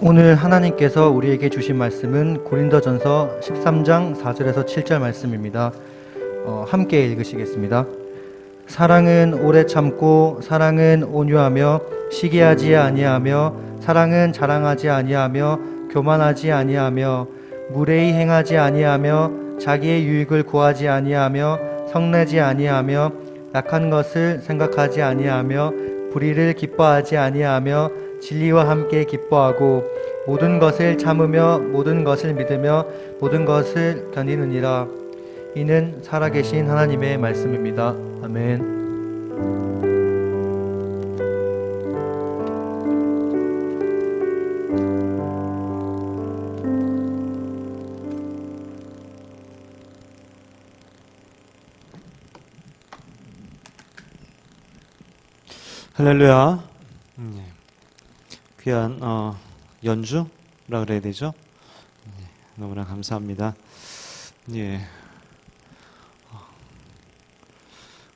오늘 하나님께서 우리에게 주신 말씀은 고린도전서 13장 4절에서 7절 말씀입니다. 함께 읽으시겠습니다. 사랑은 오래 참고 사랑은 온유하며 시기하지 아니하며 사랑은 자랑하지 아니하며 교만하지 아니하며 무례히 행하지 아니하며 자기의 유익을 구하지 아니하며 성내지 아니하며 약한 것을 생각하지 아니하며 불의를 기뻐하지 아니하며 진리와 함께 기뻐하고 모든 것을 참으며 모든 것을 믿으며 모든 것을 견디느니라. 이는 살아계신 하나님의 말씀입니다. 아멘. 할렐루야. 귀한 연주라 그래야 되죠? 너무나 감사합니다. 예.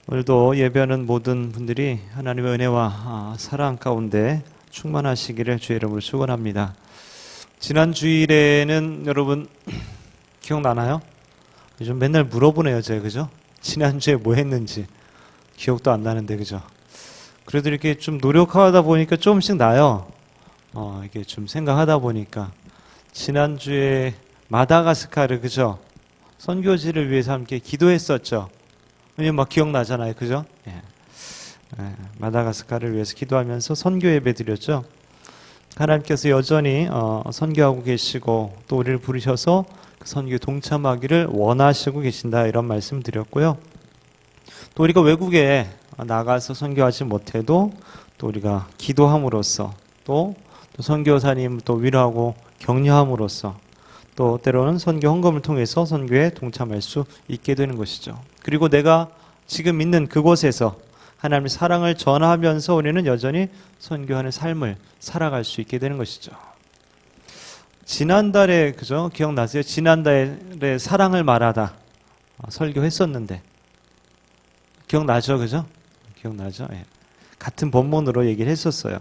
오늘도 예배하는 모든 분들이 하나님의 은혜와 사랑 가운데 충만하시기를 주의 이름으로 축원합니다. 지난 주일에는 여러분 기억나나요? 요즘 맨날 물어보네요, 제가. 그죠? 지난주에 뭐 했는지 기억도 안 나는데, 그죠? 그래도 이렇게 좀 노력하다 보니까 조금씩 나요. 이게 좀 생각하다 보니까 지난주에 마다가스카르, 그죠? 선교지를 위해서 함께 기도했었죠. 왜냐면 막 기억나잖아요, 그죠? 예. 마다가스카르를 위해서 기도하면서 선교 예배 드렸죠. 하나님께서 여전히 선교하고 계시고 또 우리를 부르셔서 그 선교에 동참하기를 원하시고 계신다, 이런 말씀 드렸고요. 또 우리가 외국에 나가서 선교하지 못해도 또 우리가 기도함으로써 또 선교사님 또 위로하고 격려함으로써 또 때로는 선교 헌금을 통해서 선교에 동참할 수 있게 되는 것이죠. 그리고 내가 지금 있는 그곳에서 하나님의 사랑을 전하면서 우리는 여전히 선교하는 삶을 살아갈 수 있게 되는 것이죠. 지난달에, 그죠? 기억나세요? 지난달에 사랑을 말하다 설교했었는데 기억나죠? 그죠? 기억나죠? 예. 같은 본문으로 얘기를 했었어요.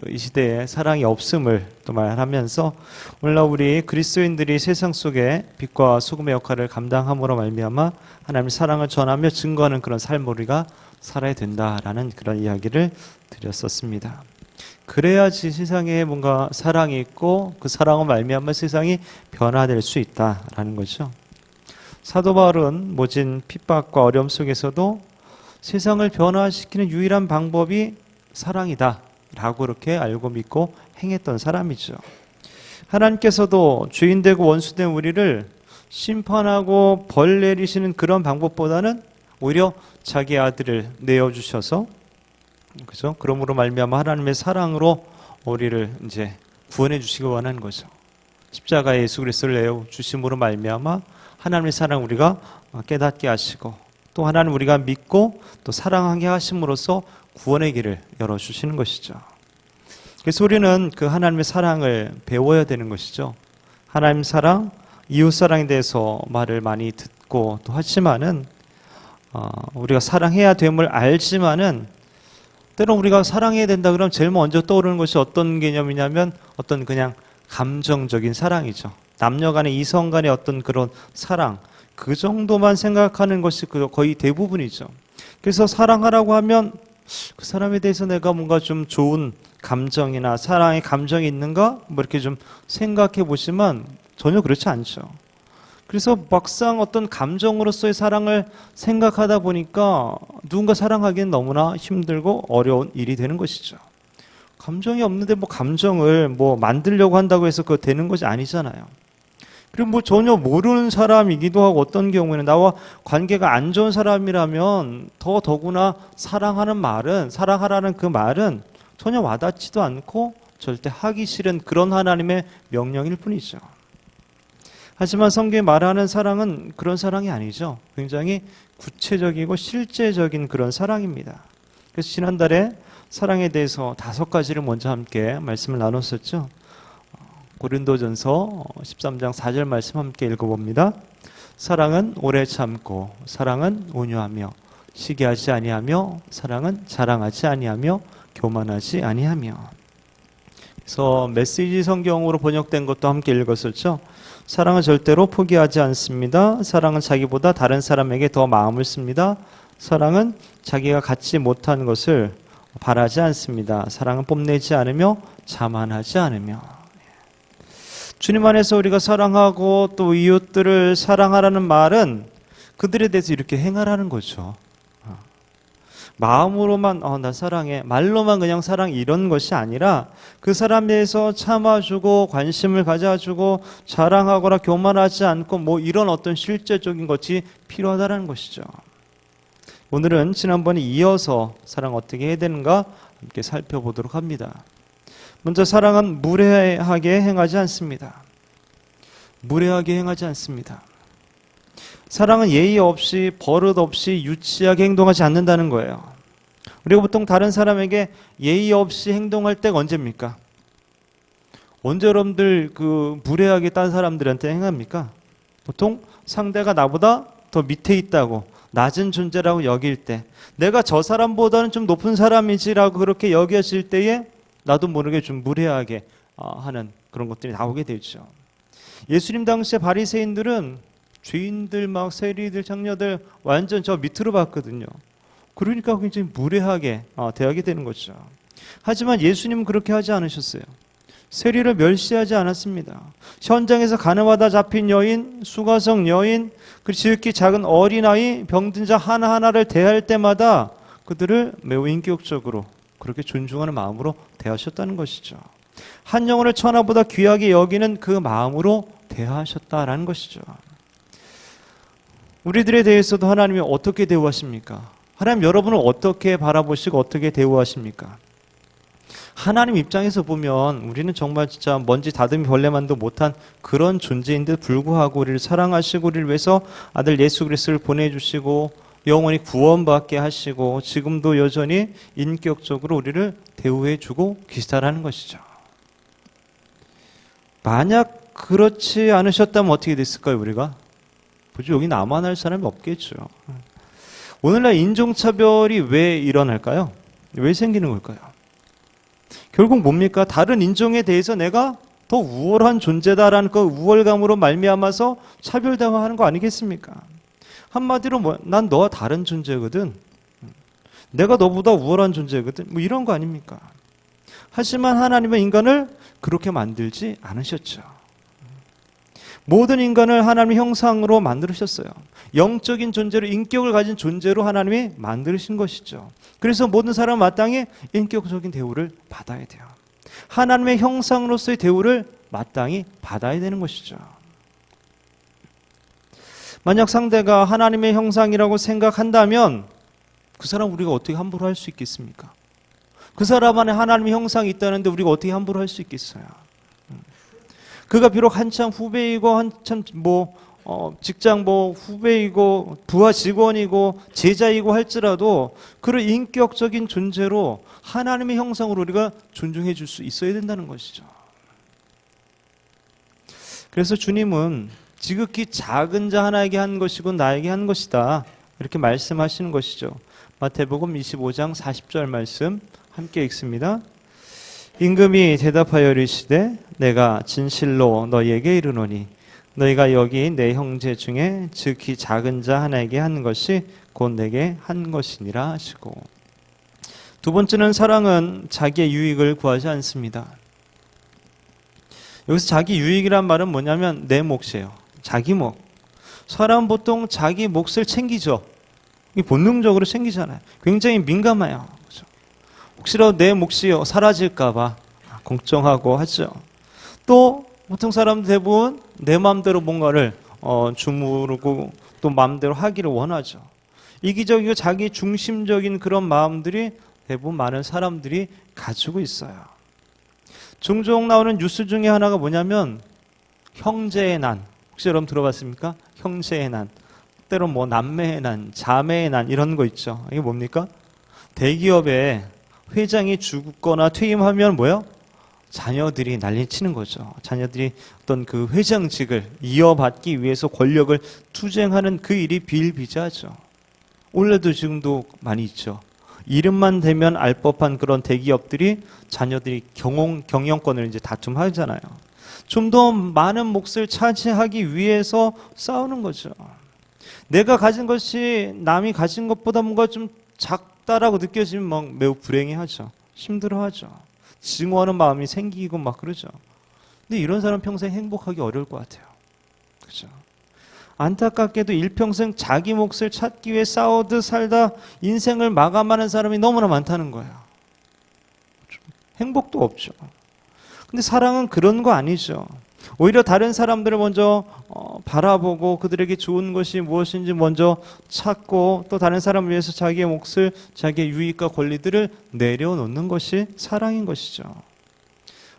이 시대에 사랑이 없음을 또 말하면서 오늘날 우리 그리스도인들이 세상 속에 빛과 소금의 역할을 감당함으로 말미암아 하나님의 사랑을 전하며 증거하는 그런 삶을 우리가 살아야 된다라는 그런 이야기를 드렸었습니다. 그래야지 세상에 뭔가 사랑이 있고 그 사랑을 말미암아 세상이 변화될 수 있다라는 거죠. 사도 바울은 모진 핍박과 어려움 속에서도 세상을 변화시키는 유일한 방법이 사랑이다 라고 그렇게 알고 믿고 행했던 사람이죠. 하나님께서도 죄인되고 원수된 우리를 심판하고 벌 내리시는 그런 방법보다는 오히려 자기 아들을 내어주셔서, 그죠? 그러므로 말미암아 하나님의 사랑으로 우리를 이제 구원해 주시기 원하는 거죠. 십자가에 예수 그리스도를 내어주심으로 말미암아 하나님의 사랑 우리가 깨닫게 하시고 또 하나님 우리가 믿고 또 사랑하게 하심으로써 구원의 길을 열어주시는 것이죠. 그래서 우리는 그 하나님의 사랑을 배워야 되는 것이죠. 하나님 사랑, 이웃 사랑에 대해서 말을 많이 듣고 또 하지만은 우리가 사랑해야 됨을 알지만은 때론 우리가 사랑해야 된다 그러면 제일 먼저 떠오르는 것이 어떤 개념이냐면 어떤 그냥 감정적인 사랑이죠. 남녀 간의 이성 간의 어떤 그런 사랑, 그 정도만 생각하는 것이 거의 대부분이죠. 그래서 사랑하라고 하면 그 사람에 대해서 내가 뭔가 좀 좋은 감정이나 사랑의 감정이 있는가? 뭐 이렇게 좀 생각해 보시면 전혀 그렇지 않죠. 그래서 막상 어떤 감정으로서의 사랑을 생각하다 보니까 누군가 사랑하기는 너무나 힘들고 어려운 일이 되는 것이죠. 감정이 없는데 뭐 감정을 뭐 만들려고 한다고 해서 그거 되는 것이 아니잖아요. 그리고 뭐 전혀 모르는 사람이기도 하고 어떤 경우에는 나와 관계가 안 좋은 사람이라면 더구나 사랑하는 말은, 사랑하라는 그 말은 전혀 와닿지도 않고 절대 하기 싫은 그런 하나님의 명령일 뿐이죠. 하지만 성경에 말하는 사랑은 그런 사랑이 아니죠. 굉장히 구체적이고 실제적인 그런 사랑입니다. 그래서 지난달에 사랑에 대해서 5가지를 먼저 함께 말씀을 나눴었죠. 고린도전서 13장 4절 말씀 함께 읽어봅니다. 사랑은 오래 참고 사랑은 온유하며 시기하지 아니하며 사랑은 자랑하지 아니하며 교만하지 아니하며. 그래서 메시지 성경으로 번역된 것도 함께 읽었었죠. 사랑은 절대로 포기하지 않습니다. 사랑은 자기보다 다른 사람에게 더 마음을 씁니다. 사랑은 자기가 갖지 못한 것을 바라지 않습니다. 사랑은 뽐내지 않으며 자만하지 않으며. 주님 안에서 우리가 사랑하고 또 이웃들을 사랑하라는 말은 그들에 대해서 이렇게 행하라는 거죠. 마음으로만 나 사랑해, 말로만 그냥 사랑 이런 것이 아니라 그 사람에 대해서 참아주고 관심을 가져주고 자랑하거나 교만하지 않고 뭐 이런 어떤 실제적인 것이 필요하다는 것이죠. 오늘은 지난번에 이어서 사랑 어떻게 해야 되는가 함께 살펴보도록 합니다. 먼저 사랑은 무례하게 행하지 않습니다. 무례하게 행하지 않습니다. 사랑은 예의 없이 버릇 없이 유치하게 행동하지 않는다는 거예요. 우리가 보통 다른 사람에게 예의 없이 행동할 때가 언제입니까? 언제 여러분들 무례하게 딴 사람들한테 행합니까? 보통 상대가 나보다 더 밑에 있다고 낮은 존재라고 여길 때, 내가 저 사람보다는 좀 높은 사람이지라고 그렇게 여겼을 때에 나도 모르게 좀 무례하게 하는 그런 것들이 나오게 되죠. 예수님 당시에 바리새인들은 죄인들 막 세리들 장녀들 완전 저 밑으로 봤거든요. 그러니까 굉장히 무례하게 대하게 되는 거죠. 하지만 예수님은 그렇게 하지 않으셨어요. 세리를 멸시하지 않았습니다. 현장에서 가늠하다 잡힌 여인, 수가성 여인, 그리고 지극히 작은 어린아이, 병든 자 하나하나를 대할 때마다 그들을 매우 인격적으로 그렇게 존중하는 마음으로 대하셨다는 것이죠. 한 영혼을 천하보다 귀하게 여기는 그 마음으로 대하셨다라는 것이죠. 우리들에 대해서도 하나님이 어떻게 대우하십니까? 하나님 여러분을 어떻게 바라보시고 어떻게 대우하십니까? 하나님 입장에서 보면 우리는 정말 진짜 먼지 다듬이 벌레만도 못한 그런 존재인데 불구하고 우리를 사랑하시고 우리를 위해서 아들 예수 그리스도를 보내주시고 영원히 구원받게 하시고 지금도 여전히 인격적으로 우리를 대우해주고 계시다라는 것이죠. 만약 그렇지 않으셨다면 어떻게 됐을까요, 우리가? 보죠, 여기 나만 할 사람이 없겠죠. 오늘날 인종차별이 왜 일어날까요? 왜 생기는 걸까요? 결국 뭡니까? 다른 인종에 대해서 내가 더 우월한 존재다라는 그 우월감으로 말미암아서 차별대화하는 거 아니겠습니까? 한마디로 난 너와 다른 존재거든. 내가 너보다 우월한 존재거든. 뭐 이런 거 아닙니까? 하지만 하나님은 인간을 그렇게 만들지 않으셨죠. 모든 인간을 하나님의 형상으로 만들으셨어요. 영적인 존재로 인격을 가진 존재로 하나님이 만드신 것이죠. 그래서 모든 사람은 마땅히 인격적인 대우를 받아야 돼요. 하나님의 형상으로서의 대우를 마땅히 받아야 되는 것이죠. 만약 상대가 하나님의 형상이라고 생각한다면 그 사람 우리가 어떻게 함부로 할 수 있겠습니까? 그 사람 안에 하나님의 형상이 있다는데 우리가 어떻게 함부로 할 수 있겠어요? 그가 비록 한참 후배이고 한참 직장 후배이고 부하 직원이고 제자이고 할지라도 그를 인격적인 존재로 하나님의 형상으로 우리가 존중해 줄 수 있어야 된다는 것이죠. 그래서 주님은 지극히 작은 자 하나에게 한 것이고 나에게 한 것이다 이렇게 말씀하시는 것이죠. 마태복음 25장 40절 말씀 함께 읽습니다. 임금이 대답하여 이르시되 내가 진실로 너희에게 이르노니 너희가 여기 내 형제 중에 지극히 작은 자 하나에게 한 것이 곧 내게 한 것이니라 하시고, 두 번째는 사랑은 자기의 유익을 구하지 않습니다. 여기서 자기 유익이란 말은 뭐냐면 내 몫이에요. 자기 몫. 사람은 보통 자기 몫을 챙기죠. 본능적으로 챙기잖아요. 굉장히 민감해요. 그렇죠? 혹시라도 내 몫이 사라질까 봐 걱정하고 하죠. 또 보통 사람들 대부분 내 마음대로 뭔가를 주무르고 또 마음대로 하기를 원하죠. 이기적이고 자기 중심적인 그런 마음들이 대부분 많은 사람들이 가지고 있어요. 종종 나오는 뉴스 중에 하나가 뭐냐면 형제의 난. 혹시 여러분 들어봤습니까? 형제의 난. 때로 남매의 난, 자매의 난 이런 거 있죠. 이게 뭡니까? 대기업에 회장이 죽거나 퇴임하면 뭐예요? 자녀들이 난리치는 거죠. 자녀들이 어떤 그 회장직을 이어받기 위해서 권력을 투쟁하는 그 일이 비일비재하죠. 원래도 지금도 많이 있죠. 이름만 대면 알 법한 그런 대기업들이 자녀들이 경영권을 이제 다툼하잖아요. 좀 더 많은 몫을 차지하기 위해서 싸우는 거죠. 내가 가진 것이 남이 가진 것보다 뭔가 좀 작다라고 느껴지면 막 매우 불행해하죠. 힘들어하죠. 증오하는 마음이 생기고 막 그러죠. 근데 이런 사람 평생 행복하기 어려울 것 같아요. 그죠? 안타깝게도 일평생 자기 몫을 찾기 위해 싸우듯 살다 인생을 마감하는 사람이 너무나 많다는 거예요. 행복도 없죠. 근데 사랑은 그런 거 아니죠. 오히려 다른 사람들을 먼저 바라보고 그들에게 좋은 것이 무엇인지 먼저 찾고 또 다른 사람을 위해서 자기의 몫을, 자기의 유익과 권리들을 내려놓는 것이 사랑인 것이죠.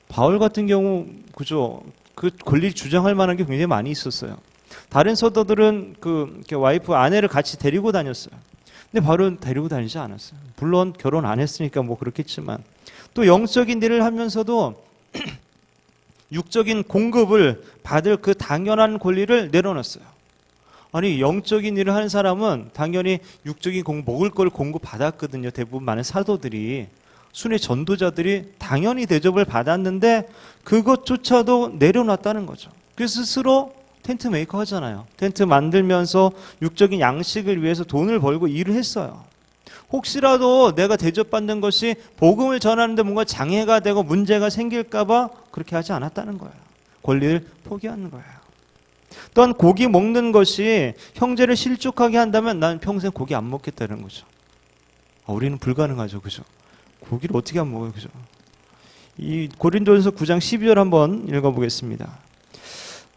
바울 같은 경우 그죠? 그 권리 주장할 만한 게 굉장히 많이 있었어요. 다른 서도들은 그 와이프 아내를 같이 데리고 다녔어요. 근데 바울은 데리고 다니지 않았어요. 물론 결혼 안 했으니까 뭐 그렇겠지만 또 영적인 일을 하면서도 육적인 공급을 받을 그 당연한 권리를 내려놨어요. 아니 영적인 일을 하는 사람은 당연히 육적인 먹을 걸 공급받았거든요. 대부분 많은 사도들이 순회 전도자들이 당연히 대접을 받았는데 그것조차도 내려놨다는 거죠. 그래서 스스로 텐트 메이커 하잖아요. 텐트 만들면서 육적인 양식을 위해서 돈을 벌고 일을 했어요. 혹시라도 내가 대접받는 것이 복음을 전하는데 뭔가 장애가 되고 문제가 생길까봐 그렇게 하지 않았다는 거예요. 권리를 포기하는 거예요. 또한 고기 먹는 것이 형제를 실족하게 한다면 나는 평생 고기 안 먹겠다는 거죠. 우리는 불가능하죠. 그죠? 고기를 어떻게 안 먹어요. 그죠? 이 고린도전서 9장 12절 한번 읽어보겠습니다.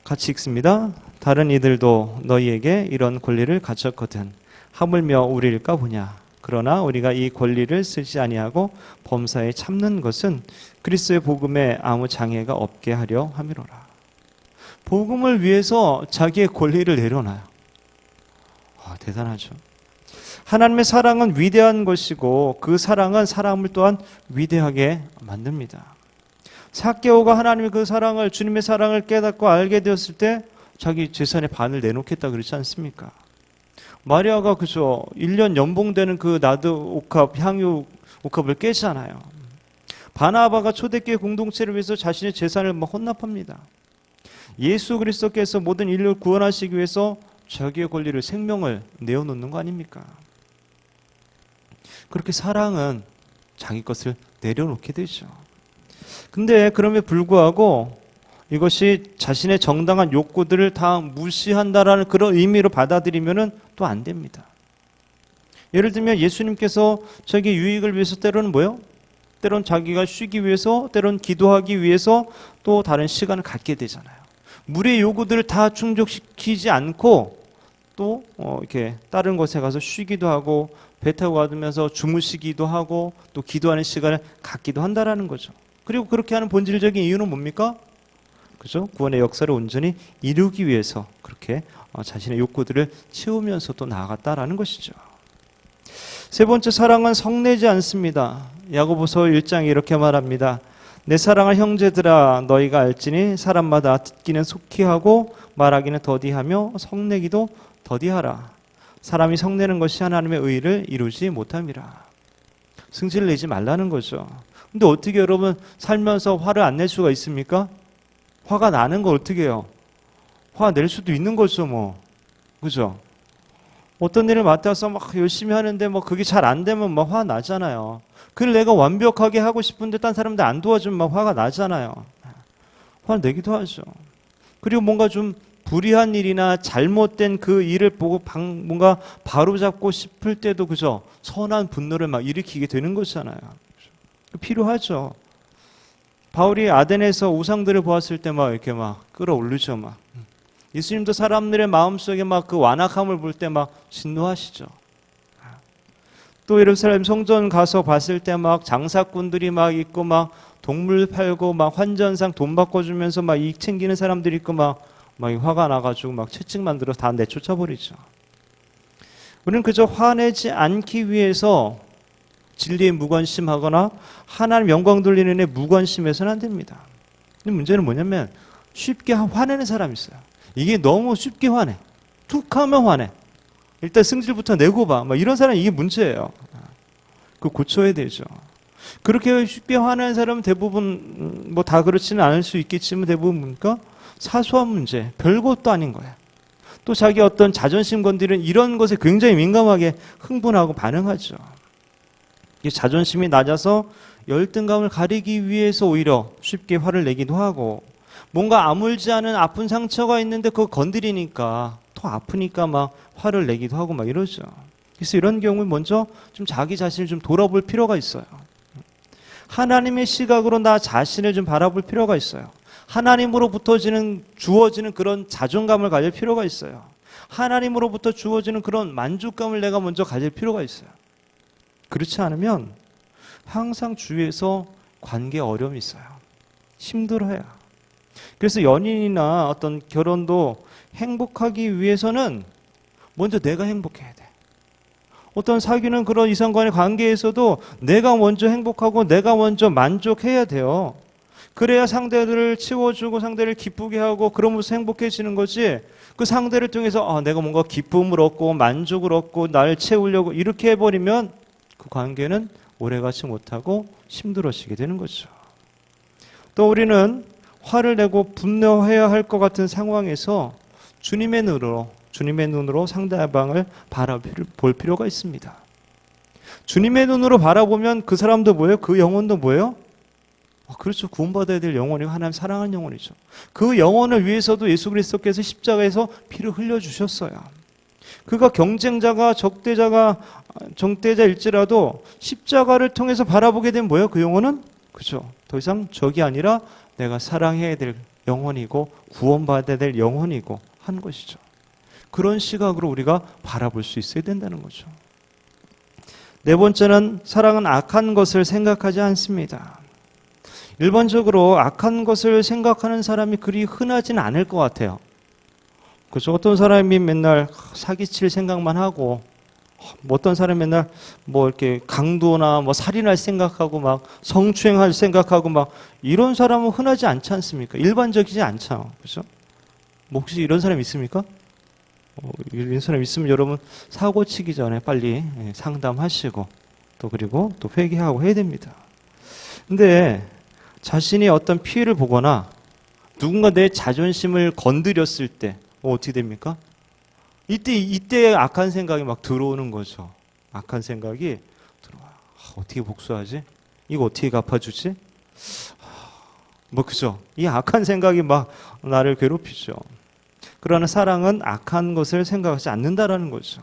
같이 읽습니다. 다른 이들도 너희에게 이런 권리를 갖췄거든 하물며 우리일까 보냐. 그러나 우리가 이 권리를 쓰지 아니하고 범사에 참는 것은 그리스도의 복음에 아무 장애가 없게 하려 함이로라. 복음을 위해서 자기의 권리를 내려놔요. 대단하죠. 하나님의 사랑은 위대한 것이고 그 사랑은 사람을 또한 위대하게 만듭니다. 삭개오가 하나님의 그 사랑을, 주님의 사랑을 깨닫고 알게 되었을 때 자기 재산의 반을 내놓겠다 그러지 않습니까? 마리아가 그저 1년 연봉되는 그 나드 옥합, 향유 옥합을 깨잖아요. 바나바가 초대교회 공동체를 위해서 자신의 재산을 막 헌납합니다. 예수 그리스도께서 모든 인류를 구원하시기 위해서 자기의 권리를, 생명을 내어놓는 거 아닙니까? 그렇게 사랑은 자기 것을 내려놓게 되죠. 근데 그럼에 불구하고 이것이 자신의 정당한 욕구들을 다 무시한다라는 그런 의미로 받아들이면은 또 안 됩니다. 예를 들면 예수님께서 자기 유익을 위해서 때로는 뭐요? 때론 자기가 쉬기 위해서, 때론 기도하기 위해서 또 다른 시간을 갖게 되잖아요. 물의 요구들을 다 충족시키지 않고 또 이렇게 다른 곳에 가서 쉬기도 하고 배 타고 가면서 주무시기도 하고 또 기도하는 시간을 갖기도 한다라는 거죠. 그리고 그렇게 하는 본질적인 이유는 뭡니까? 그죠? 구원의 역사를 온전히 이루기 위해서 그렇게 자신의 욕구들을 채우면서 또 나아갔다라는 것이죠. 세 번째, 사랑은 성내지 않습니다. 야고보서 1장에 이렇게 말합니다. 내 사랑할 형제들아 너희가 알지니 사람마다 듣기는 속히 하고 말하기는 더디하며 성내기도 더디하라. 사람이 성내는 것이 하나님의 의를 이루지 못함이라. 승질을 내지 말라는 거죠. 근데 어떻게 여러분 살면서 화를 안 낼 수가 있습니까? 화가 나는 거 어떻게 해요? 화 낼 수도 있는 거죠, 뭐. 그죠? 어떤 일을 맡아서 막 열심히 하는데 뭐 그게 잘 안 되면 막 화 나잖아요. 그걸 내가 완벽하게 하고 싶은데 딴 사람들 안 도와주면 막 화가 나잖아요. 화 내기도 하죠. 그리고 뭔가 좀 불의한 일이나 잘못된 그 일을 보고 뭔가 바로잡고 싶을 때도 그죠? 선한 분노를 막 일으키게 되는 거잖아요. 필요하죠. 바울이 아덴에서 우상들을 보았을 때 막 이렇게 막 끌어올리죠. 막 예수님도 사람들의 마음속에 막 그 완악함을 볼 때 막 진노하시죠. 또 예루살렘 성전 가서 봤을 때 막 장사꾼들이 막 있고 막 동물 팔고 막 환전상 돈 바꿔주면서 막 이익 챙기는 사람들이 있고 막 화가 나가지고 막 채찍 만들어 다 내쫓아 버리죠. 우리는 그저 화내지 않기 위해서 진리에 무관심하거나 하나님 영광 돌리는 데 무관심해서는 안 됩니다. 근데 문제는 뭐냐면 쉽게 화내는 사람이 있어요. 이게 너무 쉽게 화내. 툭 하면 화내. 일단 승질부터 내고 봐. 막 이런 사람이 이게 문제예요. 그 고쳐야 되죠. 그렇게 쉽게 화내는 사람은 대부분 뭐 다 그렇지는 않을 수 있겠지만 대부분 보니까 사소한 문제, 별것도 아닌 거야. 또 자기 어떤 자존심 건드리는 이런 것에 굉장히 민감하게 흥분하고 반응하죠. 이 자존심이 낮아서 열등감을 가리기 위해서 오히려 쉽게 화를 내기도 하고, 뭔가 아물지 않은 아픈 상처가 있는데 그거 건드리니까 더 아프니까 막 화를 내기도 하고 막 이러죠. 그래서 이런 경우에 먼저 좀 자기 자신을 좀 돌아볼 필요가 있어요. 하나님의 시각으로 나 자신을 좀 바라볼 필요가 있어요. 하나님으로부터 주어지는 그런 자존감을 가질 필요가 있어요. 하나님으로부터 주어지는 그런 만족감을 내가 먼저 가질 필요가 있어요. 그렇지 않으면 항상 주위에서 관계에 어려움이 있어요. 힘들어요. 그래서 연인이나 어떤 결혼도 행복하기 위해서는 먼저 내가 행복해야 돼. 어떤 사귀는 그런 이성간의 관계에서도 내가 먼저 행복하고 내가 먼저 만족해야 돼요. 그래야 상대를 채워주고 상대를 기쁘게 하고 그러면서 행복해지는 거지, 그 상대를 통해서 내가 뭔가 기쁨을 얻고 만족을 얻고 나를 채우려고 이렇게 해버리면 그 관계는 오래가지 못하고 힘들어지게 되는 거죠. 또 우리는 화를 내고 분노해야 할 것 같은 상황에서 주님의 눈으로 상대방을 바라볼 필요가 있습니다. 주님의 눈으로 바라보면 그 사람도 뭐예요? 그 영혼도 뭐예요? 그렇죠. 구원받아야 될 영혼이고 하나님 사랑하는 영혼이죠. 그 영혼을 위해서도 예수 그리스도께서 십자가에서 피를 흘려주셨어요. 그가 경쟁자가 적대자일지라도 십자가를 통해서 바라보게 된 뭐예요? 그 영혼은? 그죠. 더 이상 적이 아니라 내가 사랑해야 될 영혼이고 구원받아야 될 영혼이고 한 것이죠. 그런 시각으로 우리가 바라볼 수 있어야 된다는 거죠. 네 번째는 사랑은 악한 것을 생각하지 않습니다. 일반적으로 악한 것을 생각하는 사람이 그리 흔하지는 않을 것 같아요. 그렇죠. 어떤 사람이 맨날 사기칠 생각만 하고, 어떤 사람이 맨날 뭐 이렇게 강도나 뭐 살인할 생각하고 막 성추행할 생각하고 막 이런 사람은 흔하지 않지 않습니까? 일반적이지 않죠. 그렇죠? 뭐 혹시 이런 사람 있습니까? 이런 사람 있으면 여러분 사고 치기 전에 빨리 상담하시고 그리고 또 회개하고 해야 됩니다. 근데 자신이 어떤 피해를 보거나 누군가 내 자존심을 건드렸을 때 어떻게 됩니까? 이때 악한 생각이 막 들어오는 거죠. 악한 생각이 들어와요. 어떻게 복수하지? 이거 어떻게 갚아주지? 그죠? 이 악한 생각이 막 나를 괴롭히죠. 그러나 사랑은 악한 것을 생각하지 않는다라는 거죠.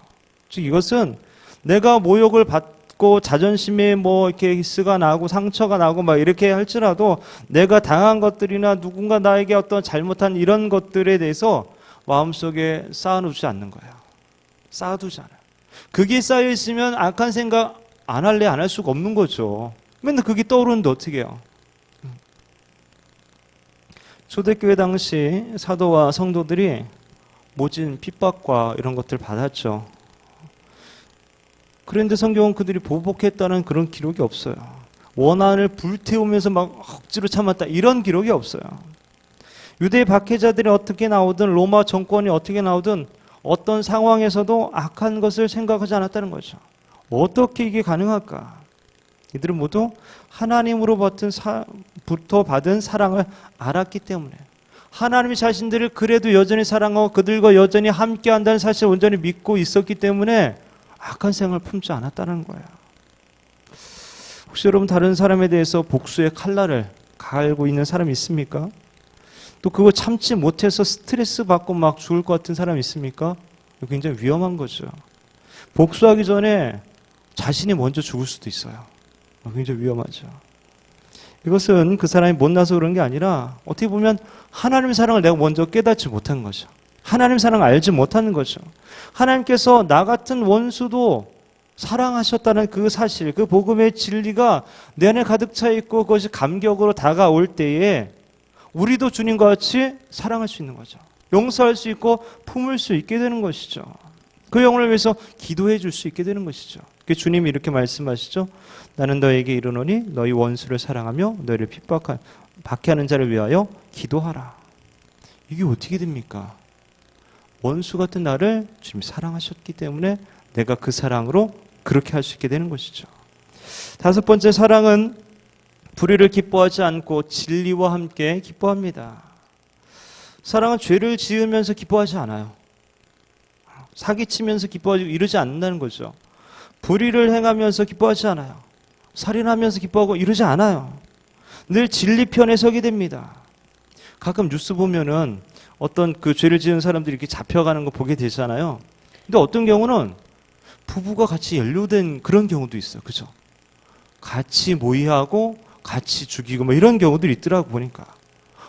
즉 이것은 내가 모욕을 받고 자존심에 이렇게 히스가 나고 상처가 나고 막 이렇게 할지라도 내가 당한 것들이나 누군가 나에게 어떤 잘못한 이런 것들에 대해서 마음속에 쌓아두지 않는 거예요. 쌓아두지 않아요. 그게 쌓여 있으면 악한 생각 안 할래 안 할 수가 없는 거죠. 맨날 그게 떠오르는데 어떻게 해요? 초대교회 당시 사도와 성도들이 모진 핍박과 이런 것들을 받았죠. 그런데 성경은 그들이 보복했다는 그런 기록이 없어요. 원한을 불태우면서 막 억지로 참았다 이런 기록이 없어요. 유대 박해자들이 어떻게 나오든 로마 정권이 어떻게 나오든 어떤 상황에서도 악한 것을 생각하지 않았다는 거죠. 어떻게 이게 가능할까? 이들은 모두 하나님으로부터 받은 사랑을 알았기 때문에, 하나님이 자신들을 그래도 여전히 사랑하고 그들과 여전히 함께한다는 사실을 온전히 믿고 있었기 때문에 악한 생각을 품지 않았다는 거예요. 혹시 여러분 다른 사람에 대해서 복수의 칼날을 갈고 있는 사람이 있습니까? 또 그거 참지 못해서 스트레스 받고 막 죽을 것 같은 사람이 있습니까? 굉장히 위험한 거죠. 복수하기 전에 자신이 먼저 죽을 수도 있어요. 굉장히 위험하죠. 이것은 그 사람이 못나서 그런 게 아니라 어떻게 보면 하나님의 사랑을 내가 먼저 깨닫지 못한 거죠. 하나님의 사랑을 알지 못하는 거죠. 하나님께서 나 같은 원수도 사랑하셨다는 그 사실, 그 복음의 진리가 내 안에 가득 차 있고 그것이 감격으로 다가올 때에 우리도 주님과 같이 사랑할 수 있는 거죠. 용서할 수 있고 품을 수 있게 되는 것이죠. 그 영혼을 위해서 기도해 줄 수 있게 되는 것이죠. 주님이 이렇게 말씀하시죠. 나는 너에게 이르노니 너희 원수를 사랑하며 너희를 박해하는 자를 위하여 기도하라. 이게 어떻게 됩니까? 원수 같은 나를 주님이 사랑하셨기 때문에 내가 그 사랑으로 그렇게 할 수 있게 되는 것이죠. 다섯 번째, 사랑은 불의를 기뻐하지 않고 진리와 함께 기뻐합니다. 사랑은 죄를 지으면서 기뻐하지 않아요. 사기치면서 기뻐하지 이러지 않는다는 거죠. 불의를 행하면서 기뻐하지 않아요. 살인하면서 기뻐하고 이러지 않아요. 늘 진리 편에 서게 됩니다. 가끔 뉴스 보면은 어떤 그 죄를 지은 사람들이 이렇게 잡혀가는 거 보게 되잖아요. 근데 어떤 경우는 부부가 같이 연루된 그런 경우도 있어요. 그죠? 같이 모의하고 같이 죽이고 뭐 이런 경우들이 있더라고 보니까.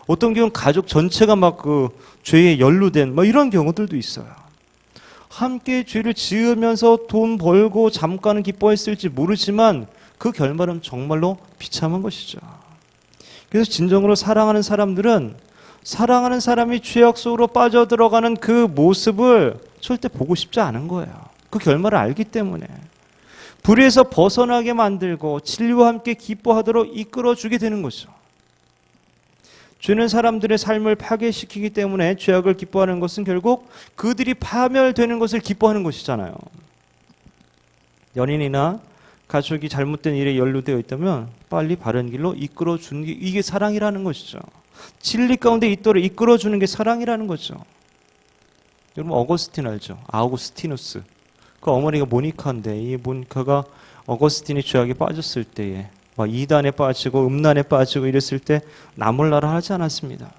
어떤 경우는 가족 전체가 막 그 죄에 연루된 뭐 이런 경우들도 있어요. 함께 죄를 지으면서 돈 벌고 잠깐은 기뻐했을지 모르지만 그 결말은 정말로 비참한 것이죠. 그래서 진정으로 사랑하는 사람들은 사랑하는 사람이 죄악 속으로 빠져들어가는 그 모습을 절대 보고 싶지 않은 거예요. 그 결말을 알기 때문에. 불의에서 벗어나게 만들고 진리와 함께 기뻐하도록 이끌어주게 되는 거죠. 죄는 사람들의 삶을 파괴시키기 때문에 죄악을 기뻐하는 것은 결국 그들이 파멸되는 것을 기뻐하는 것이잖아요. 연인이나 가족이 잘못된 일에 연루되어 있다면 빨리 바른 길로 이끌어주는 게 이게 사랑이라는 것이죠. 진리 가운데 있도록 이끌어주는 게 사랑이라는 거죠. 여러분 어거스틴 알죠? 아우구스티누스. 그 어머니가 모니카인데 이 모니카가 어거스틴이 죄악에 빠졌을 때에 막 이단에 빠지고 음란에 빠지고 이랬을 때 나몰라라 하지 않았습니다.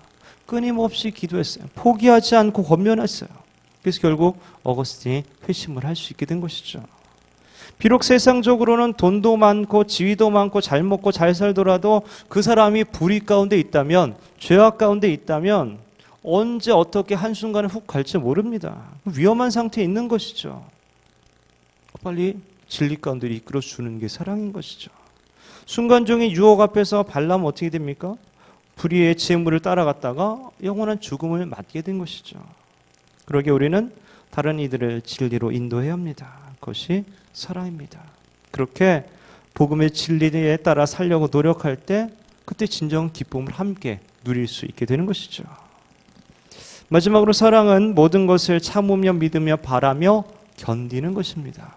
끊임없이 기도했어요. 포기하지 않고 권면했어요. 그래서 결국 어거스틴이 회심을 할 수 있게 된 것이죠. 비록 세상적으로는 돈도 많고 지위도 많고 잘 먹고 잘 살더라도 그 사람이 불의 가운데 있다면, 죄악 가운데 있다면 언제 어떻게 한순간에 훅 갈지 모릅니다. 위험한 상태에 있는 것이죠. 빨리 진리 가운데 이끌어주는 게 사랑인 것이죠. 순간적인 유혹 앞에서 발라면 어떻게 됩니까? 불의의 재물을 따라갔다가 영원한 죽음을 맞게 된 것이죠. 그러기에 우리는 다른 이들을 진리로 인도해야 합니다. 그것이 사랑입니다. 그렇게 복음의 진리에 따라 살려고 노력할 때 그때 진정 기쁨을 함께 누릴 수 있게 되는 것이죠. 마지막으로 사랑은 모든 것을 참으며 믿으며 바라며 견디는 것입니다.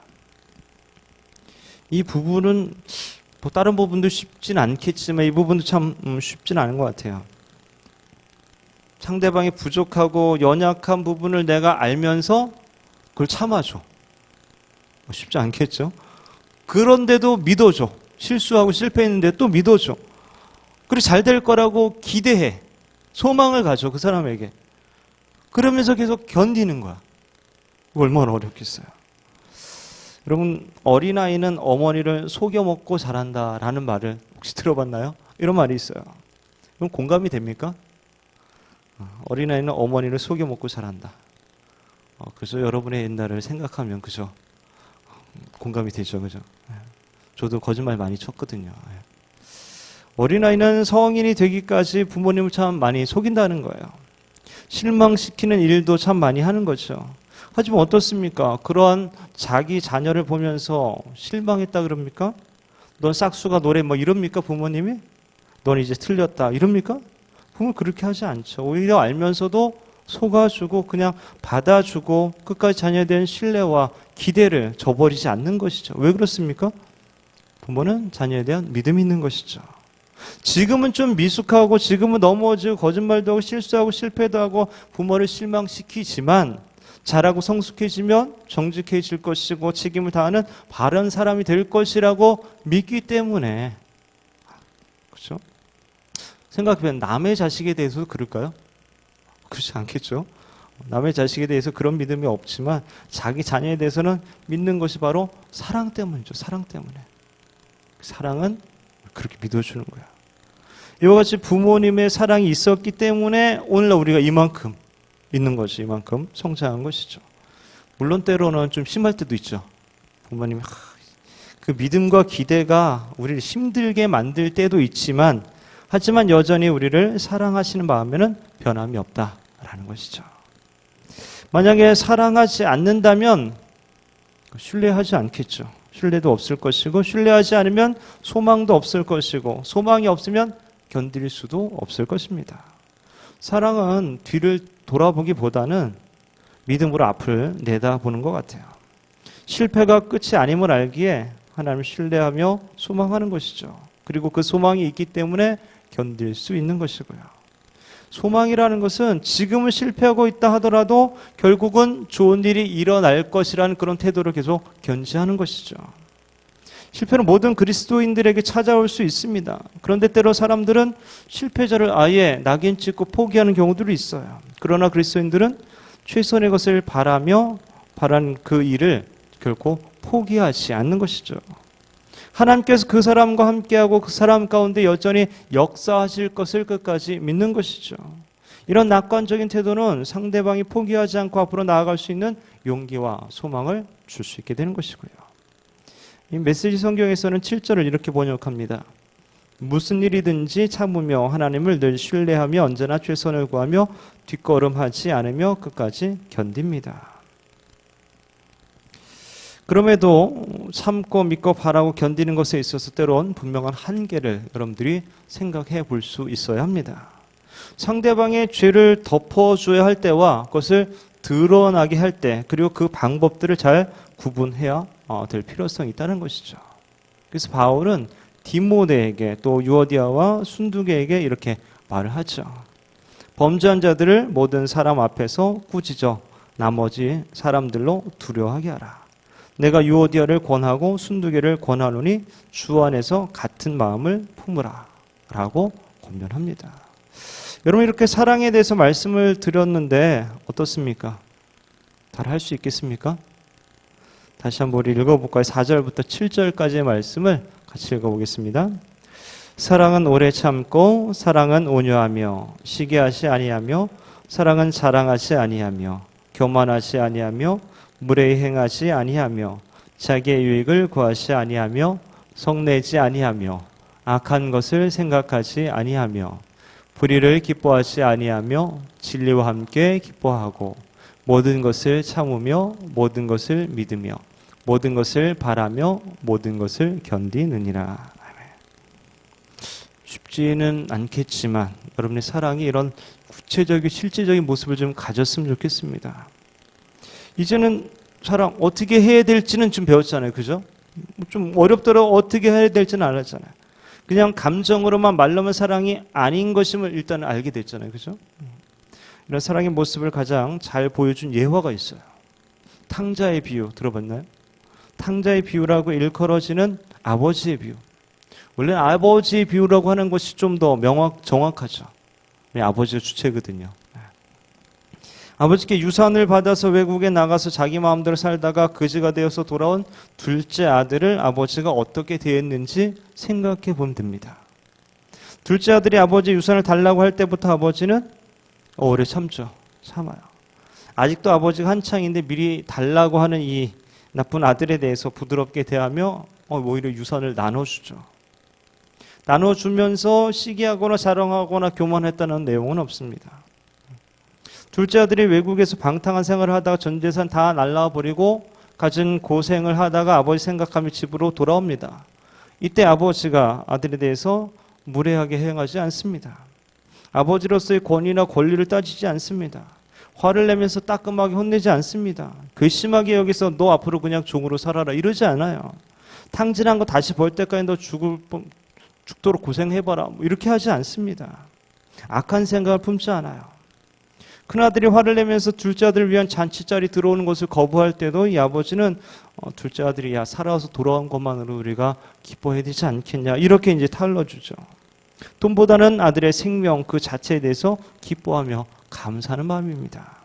이 부분은 뭐 다른 부분도 쉽진 않겠지만 이 부분도 참 쉽진 않은 것 같아요. 상대방이 부족하고 연약한 부분을 내가 알면서 그걸 참아줘. 쉽지 않겠죠? 그런데도 믿어줘. 실수하고 실패했는데 또 믿어줘. 그리고 잘 될 거라고 기대해. 소망을 가져 그 사람에게. 그러면서 계속 견디는 거야. 얼마나 어렵겠어요. 여러분 어린아이는 어머니를 속여 먹고 자란다라는 말을 혹시 들어봤나요? 이런 말이 있어요. 그럼 공감이 됩니까? 어린아이는 어머니를 속여 먹고 자란다. 그죠? 여러분의 옛날을 생각하면 그죠? 공감이 되죠, 그죠? 저도 거짓말 많이 쳤거든요. 어린아이는 성인이 되기까지 부모님을 참 많이 속인다는 거예요. 실망시키는 일도 참 많이 하는 거죠. 하지만 어떻습니까? 그러한 자기 자녀를 보면서 실망했다 그럽니까? 넌 싹수가 노래 뭐 이럽니까 부모님이? 넌 이제 틀렸다 이럽니까? 부모는 그렇게 하지 않죠. 오히려 알면서도 속아주고 그냥 받아주고 끝까지 자녀에 대한 신뢰와 기대를 저버리지 않는 것이죠. 왜 그렇습니까? 부모는 자녀에 대한 믿음이 있는 것이죠. 지금은 좀 미숙하고 지금은 넘어지고 거짓말도 하고 실수하고 실패도 하고 부모를 실망시키지만 잘하고 성숙해지면 정직해질 것이고 책임을 다하는 바른 사람이 될 것이라고 믿기 때문에 그렇죠? 생각해보면 남의 자식에 대해서도 그럴까요? 그렇지 않겠죠? 남의 자식에 대해서 그런 믿음이 없지만 자기 자녀에 대해서는 믿는 것이 바로 사랑 때문이죠. 사랑 때문에. 사랑은 그렇게 믿어주는 거야. 이와 같이 부모님의 사랑이 있었기 때문에 오늘날 우리가 이만큼 믿는 것이 이만큼 성장한 것이죠. 물론 때로는 좀 심할 때도 있죠. 부모님이 그 믿음과 기대가 우리를 힘들게 만들 때도 있지만 하지만 여전히 우리를 사랑하시는 마음에는 변함이 없다라는 것이죠. 만약에 사랑하지 않는다면 신뢰하지 않겠죠. 신뢰도 없을 것이고 신뢰하지 않으면 소망도 없을 것이고 소망이 없으면 견딜 수도 없을 것입니다. 사랑은 뒤를 돌아보기보다는 믿음으로 앞을 내다보는 것 같아요. 실패가 끝이 아님을 알기에 하나님을 신뢰하며 소망하는 것이죠. 그리고 그 소망이 있기 때문에 견딜 수 있는 것이고요. 소망이라는 것은 지금은 실패하고 있다 하더라도 결국은 좋은 일이 일어날 것이라는 그런 태도를 계속 견지하는 것이죠. 실패는 모든 그리스도인들에게 찾아올 수 있습니다. 그런데 때로 사람들은 실패자를 아예 낙인 찍고 포기하는 경우들이 있어요. 그러나 그리스도인들은 최선의 것을 바라며 바란 그 일을 결코 포기하지 않는 것이죠. 하나님께서 그 사람과 함께하고 그 사람 가운데 여전히 역사하실 것을 끝까지 믿는 것이죠. 이런 낙관적인 태도는 상대방이 포기하지 않고 앞으로 나아갈 수 있는 용기와 소망을 줄 수 있게 되는 것이고요. 이 메시지 성경에서는 7절을 이렇게 번역합니다. 무슨 일이든지 참으며 하나님을 늘 신뢰하며 언제나 최선을 구하며 뒷걸음하지 않으며 끝까지 견딥니다. 그럼에도 참고 믿고 바라고 견디는 것에 있어서 때론 분명한 한계를 여러분들이 생각해 볼 수 있어야 합니다. 상대방의 죄를 덮어줘야 할 때와 그것을 드러나게 할 때, 그리고 그 방법들을 잘 구분해야 될 필요성이 있다는 것이죠. 그래서 바울은 디모데에게 또 유오디아와 순두계에게 이렇게 말을 하죠. 범죄한 자들을 모든 사람 앞에서 꾸짖어 나머지 사람들로 두려워하게 하라. 내가 유오디아를 권하고 순두계를 권하노니 주 안에서 같은 마음을 품으라 라고 권면합니다. 여러분, 이렇게 사랑에 대해서 말씀을 드렸는데 어떻습니까? 잘 할 수 있겠습니까? 다시 한번 우리 읽어볼까요? 4절부터 7절까지의 말씀을 같이 읽어보겠습니다. 사랑은 오래 참고 사랑은 온유하며 시기하지 아니하며 사랑은 자랑하지 아니하며 교만하지 아니하며 무례히 행하지 아니하며 자기의 유익을 구하지 아니하며 성내지 아니하며 악한 것을 생각하지 아니하며 불의를 기뻐하지 아니하며 진리와 함께 기뻐하고 모든 것을 참으며 모든 것을 믿으며 모든 것을 바라며 모든 것을 견디느니라. 쉽지는 않겠지만 여러분의 사랑이 이런 구체적인 실제적인 모습을 좀 가졌으면 좋겠습니다. 이제는 사랑 어떻게 해야 될지는 좀 배웠잖아요. 그죠? 좀 어렵더라도 어떻게 해야 될지는 알았잖아요. 그냥 감정으로만 말로만 사랑이 아닌 것임을 일단 알게 됐잖아요. 그죠? 이런 사랑의 모습을 가장 잘 보여준 예화가 있어요. 탕자의 비유 들어봤나요? 탕자의 비유라고 일컬어지는 아버지의 비유. 원래 아버지의 비유라고 하는 것이 좀 더 정확하죠. 아버지가 주체거든요. 아버지께 유산을 받아서 외국에 나가서 자기 마음대로 살다가 거지가 되어서 돌아온 둘째 아들을 아버지가 어떻게 대했는지 생각해 보면 됩니다. 둘째 아들이 아버지 유산을 달라고 할 때부터 아버지는 오래 참죠. 참아요. 아직도 아버지가 한창인데 미리 달라고 하는 이 나쁜 아들에 대해서 부드럽게 대하며 오히려 유산을 나눠주죠. 나눠주면서 시기하거나 자랑하거나 교만했다는 내용은 없습니다. 둘째 아들이 외국에서 방탕한 생활을 하다가 전 재산 다 날라버리고 갖은 고생을 하다가 아버지 생각하며 집으로 돌아옵니다. 이때 아버지가 아들에 대해서 무례하게 행하지 않습니다. 아버지로서의 권위나 권리를 따지지 않습니다. 화를 내면서 따끔하게 혼내지 않습니다. 괘씸하게 여기서 너 앞으로 그냥 종으로 살아라 이러지 않아요. 탕진한 거 다시 벌 때까지 너 죽도록 고생해봐라 이렇게 하지 않습니다. 악한 생각을 품지 않아요. 큰아들이 화를 내면서 둘째 아들을 위한 잔치자리 들어오는 것을 거부할 때도 이 아버지는 둘째 아들이 살아와서 돌아온 것만으로 우리가 기뻐해야 되지 않겠냐 이렇게 이제 탈러주죠. 돈보다는 아들의 생명 그 자체에 대해서 기뻐하며 감사하는 마음입니다.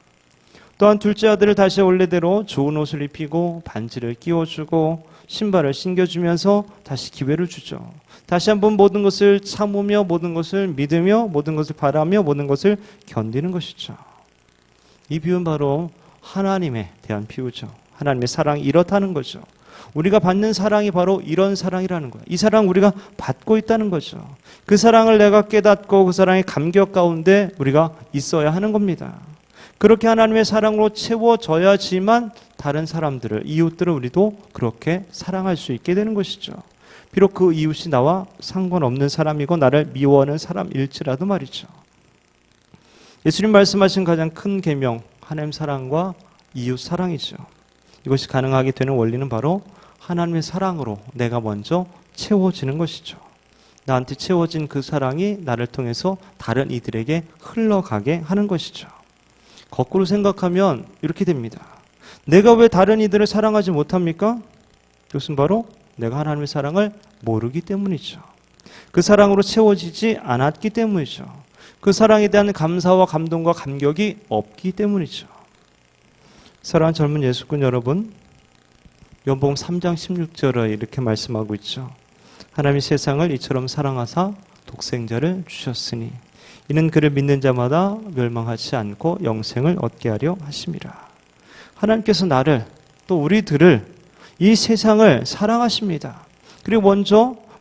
또한 둘째 아들을 다시 원래대로 좋은 옷을 입히고 반지를 끼워주고 신발을 신겨주면서 다시 기회를 주죠. 다시 한번 모든 것을 참으며 모든 것을 믿으며 모든 것을 바라며 모든 것을 견디는 것이죠. 이 비유는 바로 하나님에 대한 비유죠. 하나님의 사랑이 이렇다는 거죠. 우리가 받는 사랑이 바로 이런 사랑이라는 거예요. 이 사랑 우리가 받고 있다는 거죠. 그 사랑을 내가 깨닫고 그 사랑의 감격 가운데 우리가 있어야 하는 겁니다. 그렇게 하나님의 사랑으로 채워져야지만 다른 사람들을, 이웃들을 우리도 그렇게 사랑할 수 있게 되는 것이죠. 비록 그 이웃이 나와 상관없는 사람이고 나를 미워하는 사람일지라도 말이죠. 예수님 말씀하신 가장 큰 계명, 하나님 사랑과 이웃 사랑이죠. 이것이 가능하게 되는 원리는 바로 하나님의 사랑으로 내가 먼저 채워지는 것이죠. 나한테 채워진 그 사랑이 나를 통해서 다른 이들에게 흘러가게 하는 것이죠. 거꾸로 생각하면 이렇게 됩니다. 내가 왜 다른 이들을 사랑하지 못합니까? 그것은 바로 내가 하나님의 사랑을 모르기 때문이죠. 그 사랑으로 채워지지 않았기 때문이죠. 그 사랑에 대한 감사와 감동과 감격이 없기 때문이죠. 사랑하는 젊은 예수꾼 여러분, 요한복음 3장 16절에 이렇게 말씀하고 있죠. 하나님이 세상을 이처럼 사랑하사 독생자를 주셨으니 이는 그를 믿는 자마다 멸망하지 않고 영생을 얻게 하려 하심이라. 하나님께서 나를 또 우리들을 이 세상을 사랑하십니다. 그리고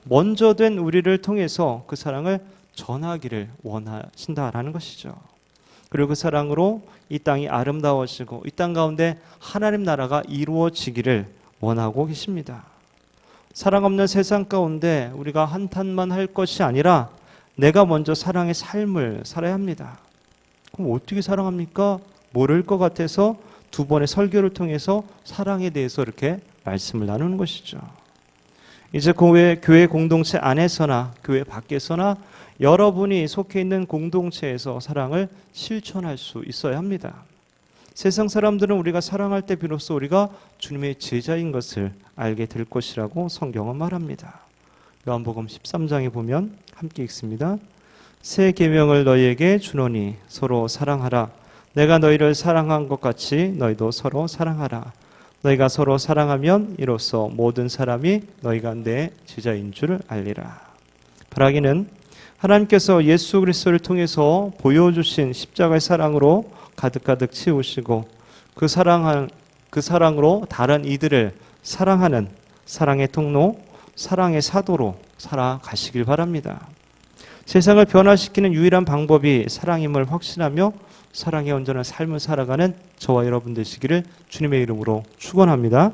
먼저 된 우리를 통해서 그 사랑을 전하기를 원하신다라는 것이죠. 그리고 그 사랑으로 이 땅이 아름다워지고 이 땅 가운데 하나님 나라가 이루어지기를 원하고 계십니다. 사랑 없는 세상 가운데 우리가 한탄만 할 것이 아니라 내가 먼저 사랑의 삶을 살아야 합니다. 그럼 어떻게 사랑합니까? 모를 것 같아서 두 번의 설교를 통해서 사랑에 대해서 이렇게 말씀을 나누는 것이죠. 이제 교회 공동체 안에서나 교회 밖에서나 여러분이 속해 있는 공동체에서 사랑을 실천할 수 있어야 합니다. 세상 사람들은 우리가 사랑할 때 비로소 우리가 주님의 제자인 것을 알게 될 것이라고 성경은 말합니다. 요한복음 13장에 보면 함께 읽습니다. 새 계명을 너희에게 주노니 서로 사랑하라. 내가 너희를 사랑한 것 같이 너희도 서로 사랑하라. 너희가 서로 사랑하면 이로써 모든 사람이 너희가 내 제자인 줄을 알리라. 바라기는 하나님께서 예수 그리스도를 통해서 보여주신 십자가의 사랑으로 가득가득 채우시고 그 사랑으로 다른 이들을 사랑하는 사랑의 통로, 사랑의 사도로 살아가시길 바랍니다. 세상을 변화시키는 유일한 방법이 사랑임을 확신하며 사랑의 온전한 삶을 살아가는 저와 여러분 되시기를 주님의 이름으로 축원합니다.